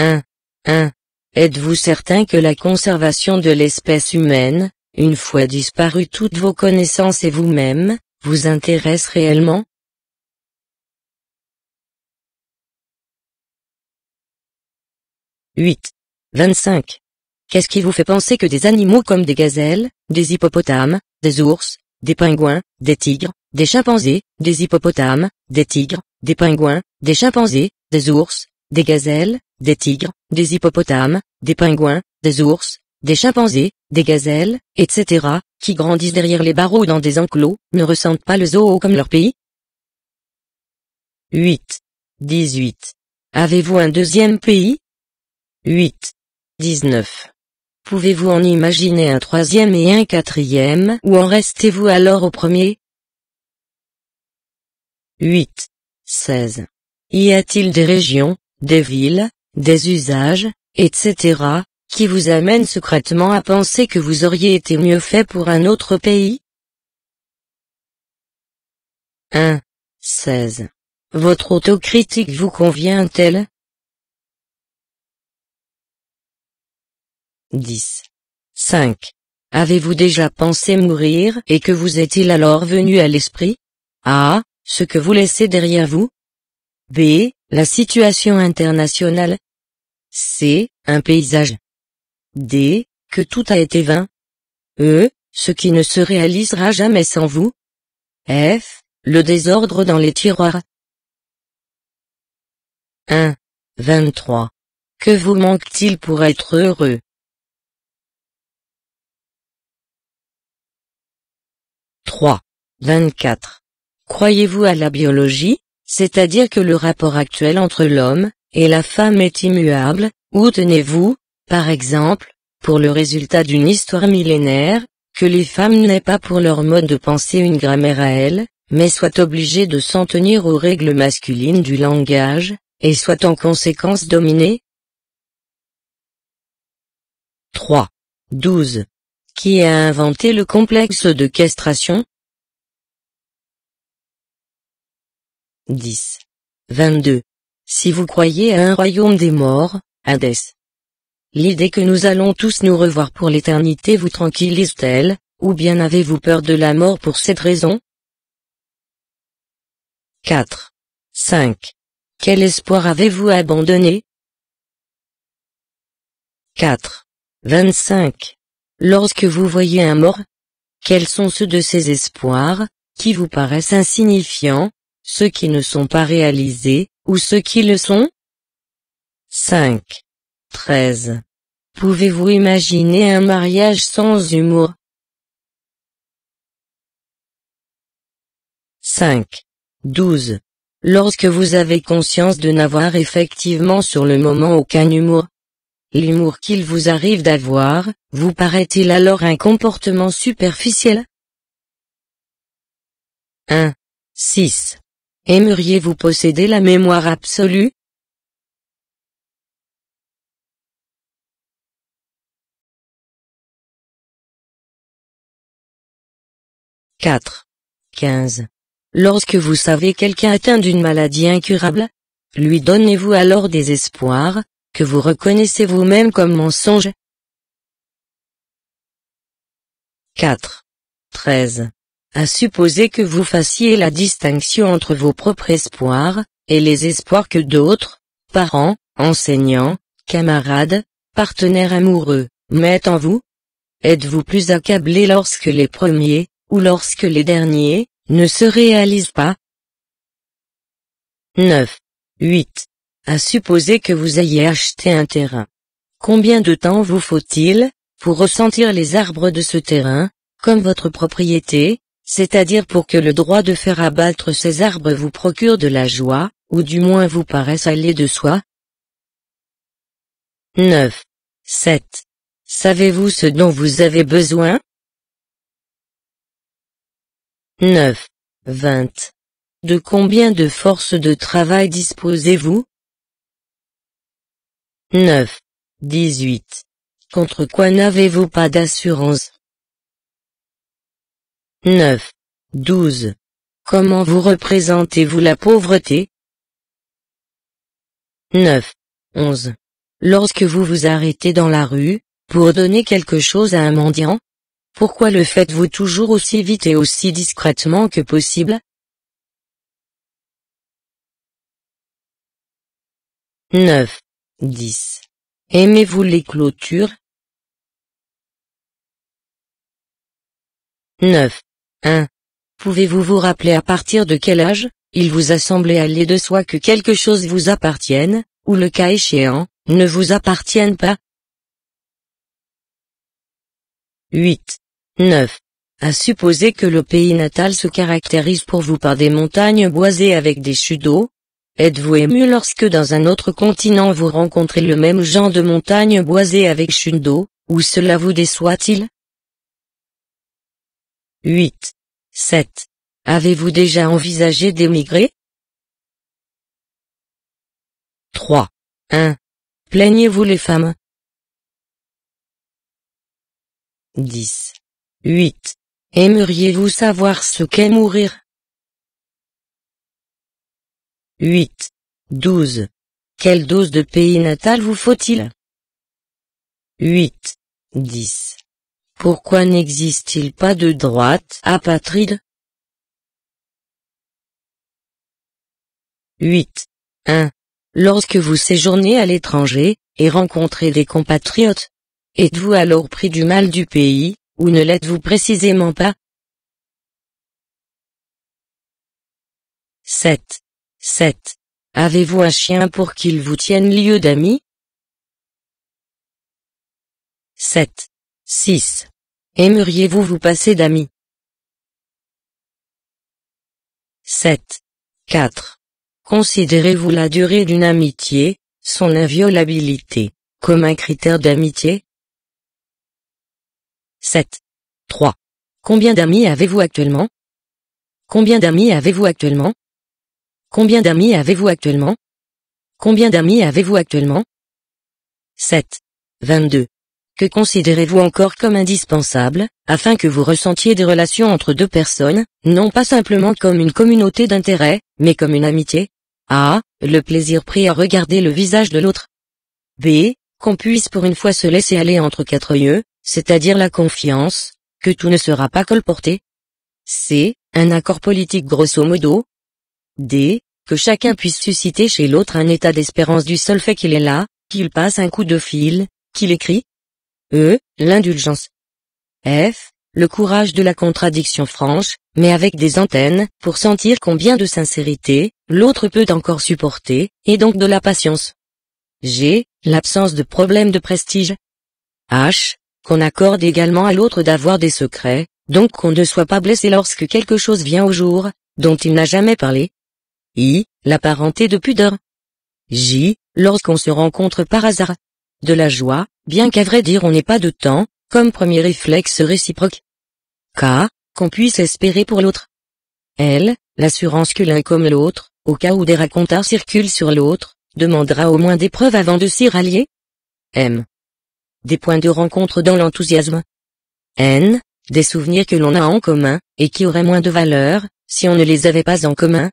1. 1. Êtes-vous certain que la conservation de l'espèce humaine, une fois disparues toutes vos connaissances et vous-même, vous intéresse réellement? « 8. 25. Qu'est-ce qui vous fait penser que des animaux comme des gazelles, des hippopotames, des ours, des pingouins, des tigres, des chimpanzés, des hippopotames, des tigres, des pingouins, des chimpanzés, des ours, des gazelles, des tigres, des hippopotames, des pingouins, des ours, des chimpanzés, des gazelles, etc., qui grandissent derrière les barreaux dans des enclos, ne ressentent pas le zoo comme leur pays? 8. 18. Avez-vous un deuxième pays? 8. 19. Pouvez-vous en imaginer un troisième et un quatrième ou en restez-vous alors au premier? 8. 16. Y a-t-il des régions, des villes, des usages, etc., qui vous amènent secrètement à penser que vous auriez été mieux fait pour un autre pays? 1. 16. Votre autocritique vous convient-elle? 10. 5. Avez-vous déjà pensé mourir et que vous est-il alors venu à l'esprit? A. Ce que vous laissez derrière vous. B. La situation internationale. C. Un paysage. D. Que tout a été vain. E. Ce qui ne se réalisera jamais sans vous. F. Le désordre dans les tiroirs. 1. 23. Que vous manque-t-il pour être heureux? 3. 24. Croyez-vous à la biologie, c'est-à-dire que le rapport actuel entre l'homme et la femme est immuable, ou tenez-vous, par exemple, pour le résultat d'une histoire millénaire, que les femmes n'aient pas pour leur mode de pensée une grammaire à elles, mais soient obligées de s'en tenir aux règles masculines du langage, et soient en conséquence dominées? 3. 12. Qui a inventé le complexe de castration? 10. 22. Si vous croyez à un royaume des morts, Hadès, l'idée que nous allons tous nous revoir pour l'éternité vous tranquillise-t-elle, ou bien avez-vous peur de la mort pour cette raison? 4. 5. Quel espoir avez-vous abandonné? 4. 25. Lorsque vous voyez un mort, quels sont ceux de ces espoirs, qui vous paraissent insignifiants, ceux qui ne sont pas réalisés, ou ceux qui le sont? 5. 13. Pouvez-vous imaginer un mariage sans humour? 5. 12. Lorsque vous avez conscience de n'avoir effectivement sur le moment aucun humour, l'humour qu'il vous arrive d'avoir, vous paraît-il alors un comportement superficiel? 1. 6. Aimeriez-vous posséder la mémoire absolue? 4. 15. Lorsque vous savez quelqu'un atteint d'une maladie incurable, lui donnez-vous alors des espoirs, que vous reconnaissez vous-même comme mensonges? 4. 13. À supposer que vous fassiez la distinction entre vos propres espoirs, et les espoirs que d'autres, parents, enseignants, camarades, partenaires amoureux, mettent en vous? Êtes-vous plus accablé lorsque les premiers, ou lorsque les derniers, ne se réalisent pas? 9. 8. À supposer que vous ayez acheté un terrain. Combien de temps vous faut-il, pour ressentir les arbres de ce terrain, comme votre propriété, c'est-à-dire pour que le droit de faire abattre ces arbres vous procure de la joie, ou du moins vous paraisse aller de soi? 9. 7. Savez-vous ce dont vous avez besoin? 9. 20. De combien de forces de travail disposez-vous? 9. 18. Contre quoi n'avez-vous pas d'assurance? 9. 12. Comment vous représentez-vous la pauvreté? 9. 11. lorsque vous vous arrêtez dans la rue, pour donner quelque chose à un mendiant? Pourquoi le faites-vous toujours aussi vite et aussi discrètement que possible? 9. 10. Aimez-vous les clôtures? 9. 1. Pouvez-vous vous rappeler à partir de quel âge, il vous a semblé aller de soi que quelque chose vous appartienne, ou le cas échéant, ne vous appartienne pas? 8. 9. À supposer que le pays natal se caractérise pour vous par des montagnes boisées avec des chutes d'eau. Êtes-vous ému lorsque dans un autre continent vous rencontrez le même genre de montagnes boisées avec chutes d'eau, ou cela vous déçoit-il? 8. 7. Avez-vous déjà envisagé d'émigrer? 3. 1. Plaignez-vous les femmes? 10. 8. Aimeriez-vous savoir ce qu'est mourir? 8. 12. Quelle dose de pays natal vous faut-il? 8. 10. Pourquoi n'existe-t-il pas de droite apatride? 8. 1. Lorsque vous séjournez à l'étranger, et rencontrez des compatriotes, êtes-vous alors pris du mal du pays, ou ne l'êtes-vous précisément pas? 7. 7. Avez-vous un chien pour qu'il vous tienne lieu d'amis? 7. 6. Aimeriez-vous vous passer d'amis? 7. 4. Considérez-vous la durée d'une amitié, son inviolabilité, comme un critère d'amitié? 7. 3. Combien d'amis avez-vous actuellement? Combien d'amis avez-vous actuellement? Combien d'amis avez-vous actuellement? Combien d'amis avez-vous actuellement? 7. 22. Que considérez-vous encore comme indispensable, afin que vous ressentiez des relations entre deux personnes, non pas simplement comme une communauté d'intérêts, mais comme une amitié? A. Le plaisir pris à regarder le visage de l'autre. B. Qu'on puisse pour une fois se laisser aller entre quatre yeux, c'est-à-dire la confiance, que tout ne sera pas colporté. C. Un accord politique grosso modo. D. Que chacun puisse susciter chez l'autre un état d'espérance du seul fait qu'il est là, qu'il passe un coup de fil, qu'il écrit. E. L'indulgence. F. Le courage de la contradiction franche, mais avec des antennes, pour sentir combien de sincérité, l'autre peut encore supporter, et donc de la patience. G. L'absence de problème de prestige. H. Qu'on accorde également à l'autre d'avoir des secrets, donc qu'on ne soit pas blessé lorsque quelque chose vient au jour, dont il n'a jamais parlé. I. La parenté de pudeur. J. Lorsqu'on se rencontre par hasard. De la joie, bien qu'à vrai dire on n'ait pas de temps, comme premier réflexe réciproque. K. Qu'on puisse espérer pour l'autre. L. L'assurance que l'un comme l'autre, au cas où des racontars circulent sur l'autre, demandera au moins des preuves avant de s'y rallier. M. Des points de rencontre dans l'enthousiasme. N. Des souvenirs que l'on a en commun, et qui auraient moins de valeur, si on ne les avait pas en commun.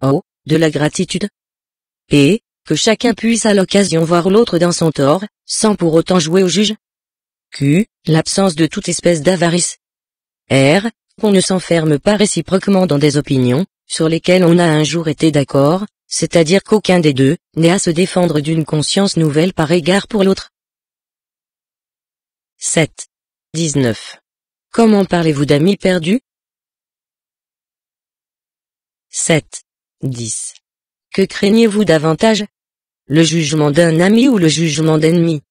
O. De la gratitude. P. Que chacun puisse à l'occasion voir l'autre dans son tort, sans pour autant jouer au juge. Q. L'absence de toute espèce d'avarice. R. Qu'on ne s'enferme pas réciproquement dans des opinions, sur lesquelles on a un jour été d'accord, c'est-à-dire qu'aucun des deux n'ait à se défendre d'une conscience nouvelle par égard pour l'autre. 7. 19. Comment parlez-vous d'amis perdus? 7. 10. Que craignez-vous davantage? Le jugement d'un ami ou le jugement d'ennemi?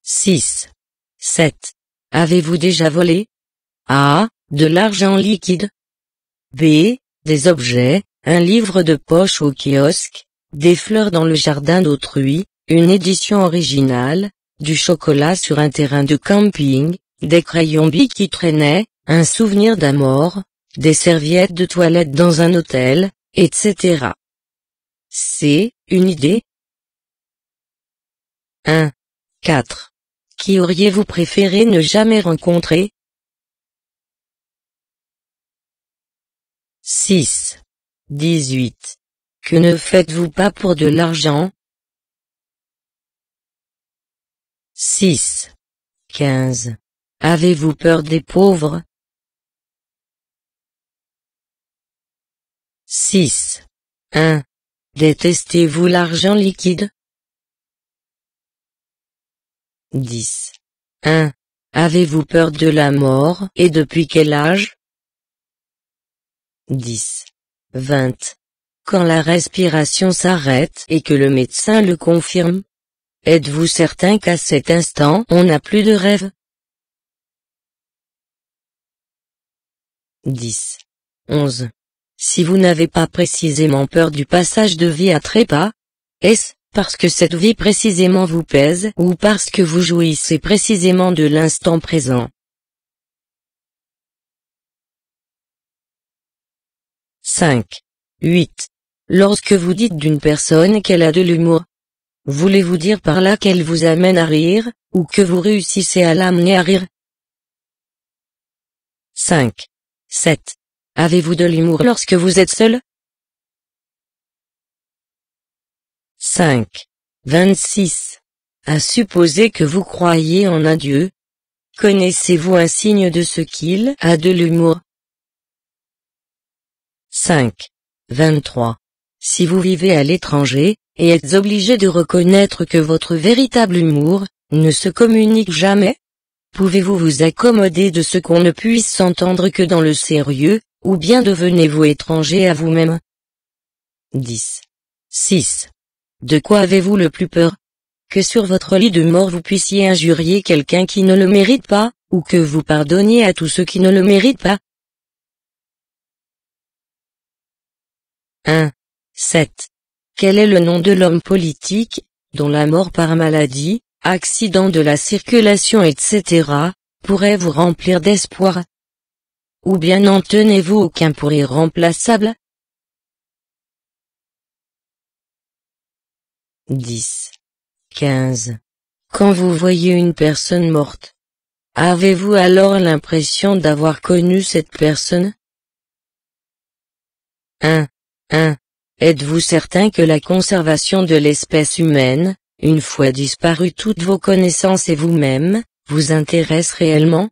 6. 7. Avez-vous déjà volé? A. De l'argent liquide. B. Des objets, un livre de poche au kiosque, des fleurs dans le jardin d'autrui, une édition originale, du chocolat sur un terrain de camping, des crayons Bic qui traînaient, un souvenir d'un mort, des serviettes de toilette dans un hôtel, etc. C. Une idée. 1. 4. Qui auriez-vous préféré ne jamais rencontrer? 6. 18. Que ne faites-vous pas pour de l'argent? 6. 15. Avez-vous peur des pauvres? 6. 1. Détestez-vous l'argent liquide? 10. 1. Avez-vous peur de la mort et depuis quel âge? 10. 20. Quand la respiration s'arrête et que le médecin le confirme, êtes-vous certain qu'à cet instant on n'a plus de rêve? 10. 11. Si vous n'avez pas précisément peur du passage de vie à trépas, est-ce parce que cette vie précisément vous pèse ou parce que vous jouissez précisément de l'instant présent? 5. 8. Lorsque vous dites d'une personne qu'elle a de l'humour, voulez-vous dire par là qu'elle vous amène à rire, ou que vous réussissez à l'amener à rire? 5. 7. Avez-vous de l'humour lorsque vous êtes seul? 5. 26. À supposer que vous croyez en un Dieu, connaissez-vous un signe de ce qu'il a de l'humour? 5. 23. Si vous vivez à l'étranger, et êtes obligé de reconnaître que votre véritable humour ne se communique jamais, pouvez-vous vous accommoder de ce qu'on ne puisse s'entendre que dans le sérieux, ou bien devenez-vous étranger à vous-même? 10. 6. De quoi avez-vous le plus peur? Que sur votre lit de mort vous puissiez injurier quelqu'un qui ne le mérite pas, ou que vous pardonniez à tous ceux qui ne le méritent pas? 1. 7. Quel est le nom de l'homme politique, dont la mort par maladie, accident de la circulation etc., pourrait vous remplir d'espoir? Ou bien n'en tenez-vous aucun pour irremplaçable? 10. 15. Quand vous voyez une personne morte, avez-vous alors l'impression d'avoir connu cette personne? 1. 1. Êtes-vous certain que la conservation de l'espèce humaine, une fois disparues toutes vos connaissances et vous-même, vous intéresse réellement?